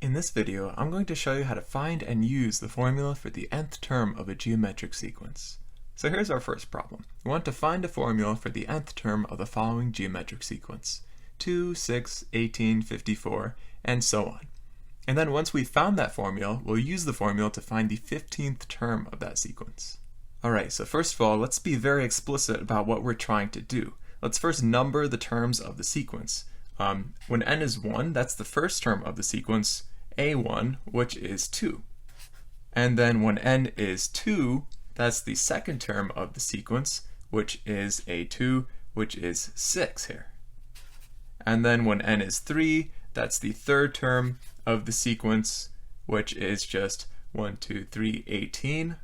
In this video, I'm going to show you how to find and use the formula for the nth term of a geometric sequence. So here's our first problem. We want to find a formula for the nth term of the following geometric sequence: 2, 6, 18, 54, and so on. And then once we've found that formula, we'll use the formula to find the 15th term of that sequence. Alright, so first of all, let's be very explicit about what we're trying to do. Let's first number the terms of the sequence. When n is 1, that's the first term of the sequence, a1, which is 2. And then when n is 2, that's the second term of the sequence, which is a2, which is 6 here. And then when n is 3, that's the third term of the sequence, which is just 1, 2, 3, 18.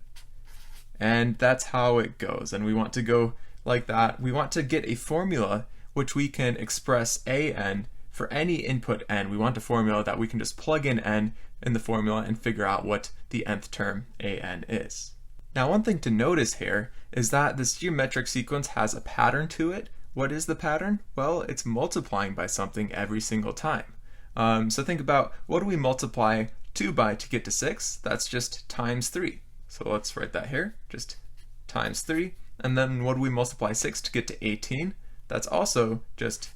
And that's how it goes. And we want to go like that. We want to get a formula which we can express an for any input n. We want a formula that we can just plug in n in the formula and figure out what the nth term an is. Now, one thing to notice here is that this geometric sequence has a pattern to it. What is the pattern? Well, it's multiplying by something every single time. So think about, what do we multiply 2 by to get to 6? That's just times 3. So let's write that here, just times 3. And then what do we multiply 6 to get to 18? That's also just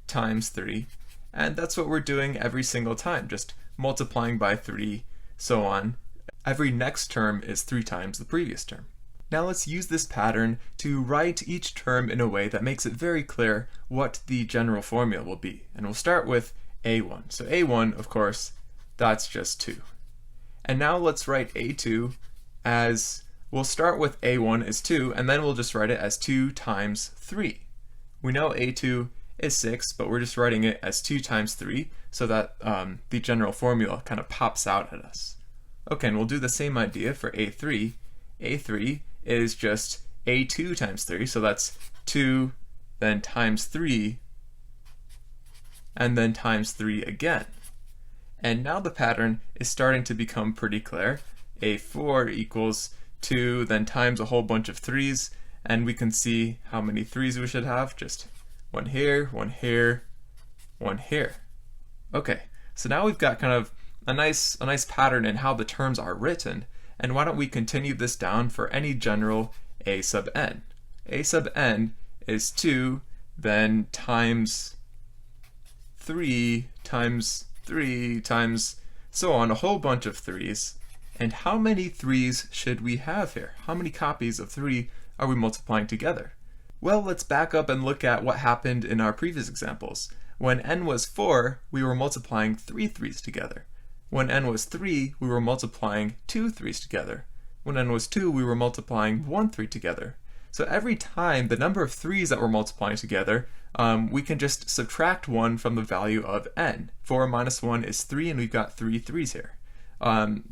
times 3. And that's what we're doing every single time, just multiplying by 3, so on. Every next term is 3 times the previous term. Now let's use this pattern to write each term in a way that makes it very clear what the general formula will be. And we'll start with a1. So a1, of course, that's just 2. And now let's write a2 as, we'll start with a1 as 2, and then we'll just write it as 2 times 3. We know a2 is 6, but we're just writing it as 2 times 3, so that the general formula kind of pops out at us. Okay, and we'll do the same idea for a3. a3 is just a2 times 3, so that's 2, then times 3, and then times 3 again. And now the pattern is starting to become pretty clear. a4 equals 2, then times a whole bunch of 3's, and we can see how many 3's we should have. Just one here, one here, one here. Okay, so now we've got kind of a nice pattern in how the terms are written, and why don't we continue this down for any general a sub n. A sub n is 2, then times 3 times 3 times so on, a whole bunch of 3's. And how many 3's should we have here? How many copies of 3 are we multiplying together? Well, let's back up and look at what happened in our previous examples. When n was 4, we were multiplying 3 3's together. When n was 3, we were multiplying 2 3's together. When n was 2, we were multiplying 1 3 together. So every time the number of 3's that we're multiplying together, we can just subtract 1 from the value of n. 4 minus 1 is 3, and we've got 3 3's here.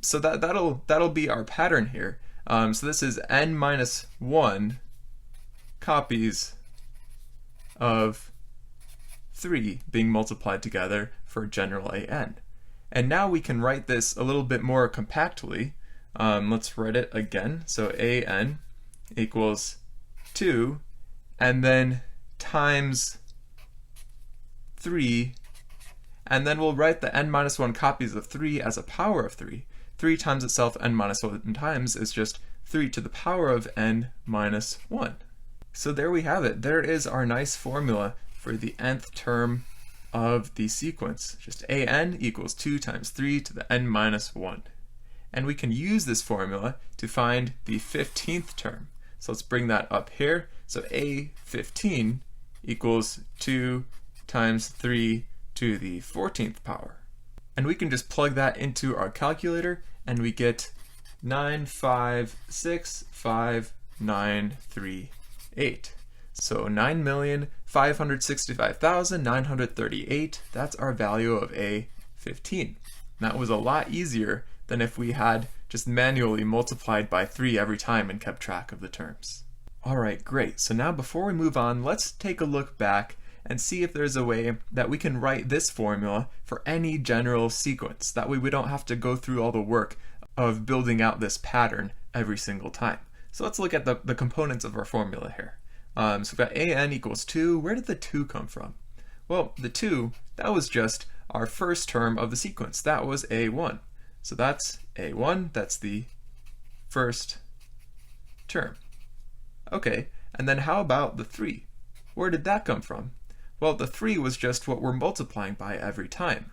So that'll be our pattern here. So this is n minus 1 copies of 3 being multiplied together for general an. And now we can write this a little bit more compactly. Let's write it again. So an equals 2, and then times 3, and then we'll write the n minus 1 copies of 3 as a power of 3. 3 times itself n minus 1 times is just 3 to the power of n minus 1. So there we have it. There is our nice formula for the nth term of the sequence. Just an equals 2 times 3 to the n minus 1. And we can use this formula to find the 15th term. So let's bring that up here. So a15 equals 2 times 3 to the 14th power. And we can just plug that into our calculator, and we get 9565938. So 9,565,938, that's our value of a15. That was a lot easier than if we had just manually multiplied by 3 every time and kept track of the terms. Alright, great. So now before we move on, let's take a look back and see if there's a way that we can write this formula for any general sequence. That way we don't have to go through all the work of building out this pattern every single time. So let's look at the components of our formula here. So we've got an equals 2. Where did the 2 come from? Well, the 2, that was just our first term of the sequence. That was a1. So that's a1, that's the first term. Okay, and then how about the 3? Where did that come from? Well, the 3 was just what we're multiplying by every time.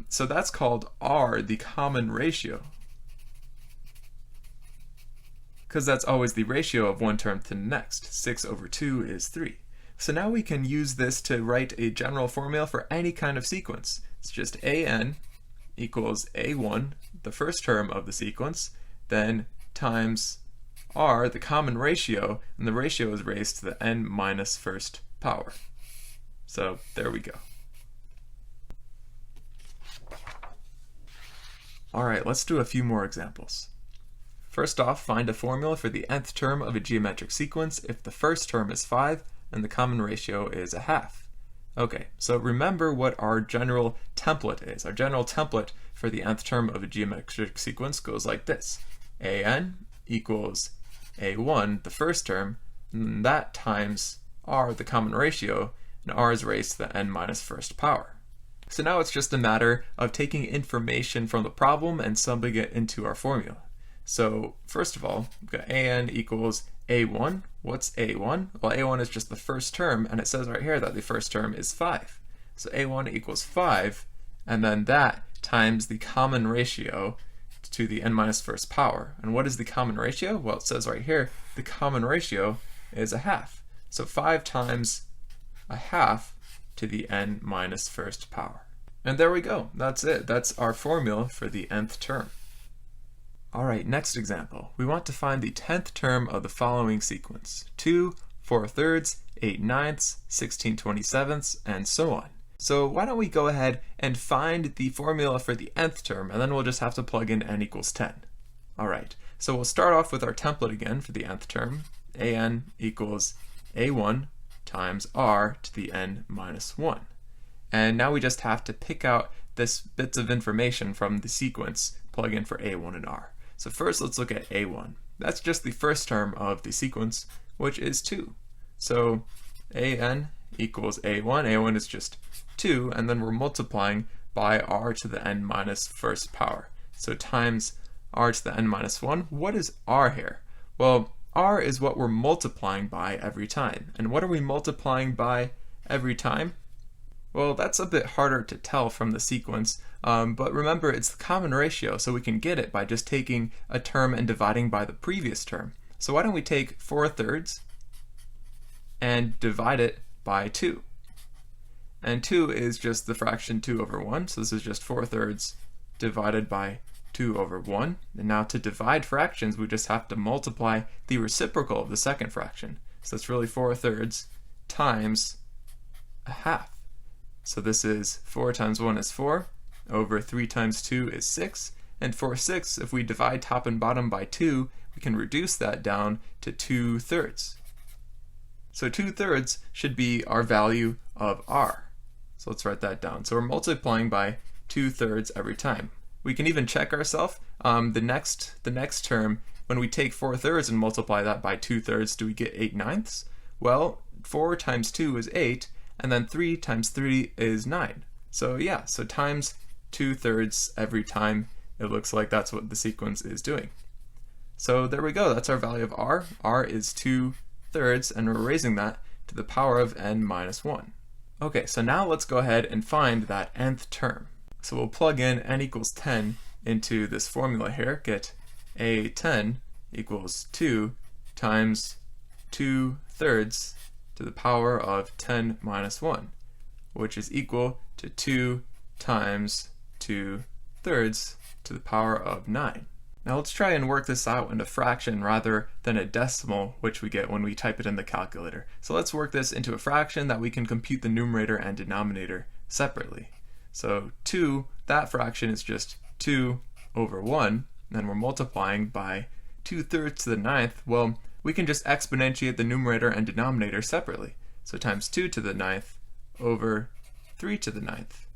So that's called R, the common ratio, because that's always the ratio of one term to the next. 6 over 2 is 3. So now we can use this to write a general formula for any kind of sequence. It's just an equals a1, the first term of the sequence, then times r, the common ratio, and the ratio is raised to the n minus first power. So there we go. Alright, let's do a few more examples. First off, find a formula for the nth term of a geometric sequence if the first term is 5 and the common ratio is 1/2. Okay, so remember what our general template is. Our general template for the nth term of a geometric sequence goes like this. an equals a1, the first term, and that times r, the common ratio, and r is raised to the n minus first power. So now it's just a matter of taking information from the problem and subbing it into our formula. So first of all, we've got an equals a1. What's a1? Well, a1 is just the first term, and it says right here that the first term is 5. So a1 equals 5, and then that times the common ratio to the n minus first power. And what is the common ratio? Well, it says right here, the common ratio is 1/2. So 5 times 1/2 to the n minus first power. And there we go. That's it. That's our formula for the nth term. Alright, next example. We want to find the 10th term of the following sequence. 2 4/3, 8/9, 16/27, and so on. So why don't we go ahead and find the formula for the nth term, and then we'll just have to plug in n equals 10. Alright, so we'll start off with our template again for the nth term. an equals a1 times r to the n minus 1. And now we just have to pick out this bits of information from the sequence, plug in for a1 and r. So first let's look at a1. That's just the first term of the sequence, which is 2. So an equals a1. a1 is just 2, and then we're multiplying by r to the n minus first power. So times r to the n minus 1. What is r here? Well, r is what we're multiplying by every time. And what are we multiplying by every time? Well, that's a bit harder to tell from the sequence, but remember it's the common ratio, so we can get it by just taking a term and dividing by the previous term. So why don't we take 4/3 and divide it by 2? And 2 is just the fraction 2 over 1, so this is just 4/3 divided by 2 over 1. And now to divide fractions, we just have to multiply the reciprocal of the second fraction. So it's really 4/3 times 1/2. So this is 4 times 1 is 4, over 3 times 2 is 6, and for 6, if we divide top and bottom by 2, we can reduce that down to 2/3. So 2/3 should be our value of r. So let's write that down. So we're multiplying by 2/3 every time. We can even check ourselves. The next term, when we take 4/3 and multiply that by 2/3, do we get 8/9? Well, 4 times 2 is 8, and then 3 times 3 is 9. So yeah, so times 2/3 every time, it looks like that's what the sequence is doing. So there we go, that's our value of r. r is 2/3, and we're raising that to the power of n minus 1. Okay, so now let's go ahead and find that nth term. So we'll plug in n equals 10 into this formula here, get a10 equals 2 times 2/3 to the power of 10 minus 1, which is equal to 2 times 2/3 to the power of 9. Now let's try and work this out in a fraction rather than a decimal, which we get when we type it in the calculator. So let's work this into a fraction that we can compute the numerator and denominator separately. So 2, that fraction is just 2 over 1, and then we're multiplying by 2/3 to the 9th. Well, we can just exponentiate the numerator and denominator separately. So times 2 to the 9th over 3 to the 9th.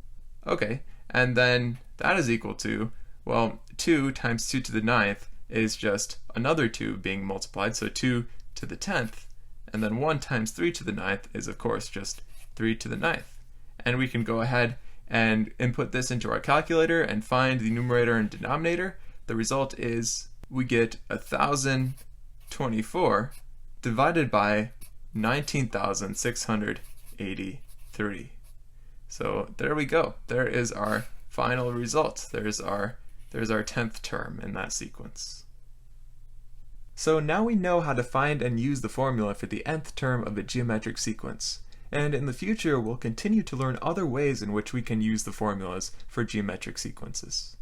Okay, and then that is equal to, well, 2 times 2 to the 9th is just another 2 being multiplied, so 2 to the 10th. And then 1 times 3 to the 9th is, of course, just 3 to the 9th. And we can go ahead and input this into our calculator and find the numerator and denominator, the result is we get 1,024 divided by 19,683. So there we go. There is our final result. There's our 10th term in that sequence. So now we know how to find and use the formula for the nth term of a geometric sequence. And in the future, we'll continue to learn other ways in which we can use the formulas for geometric sequences.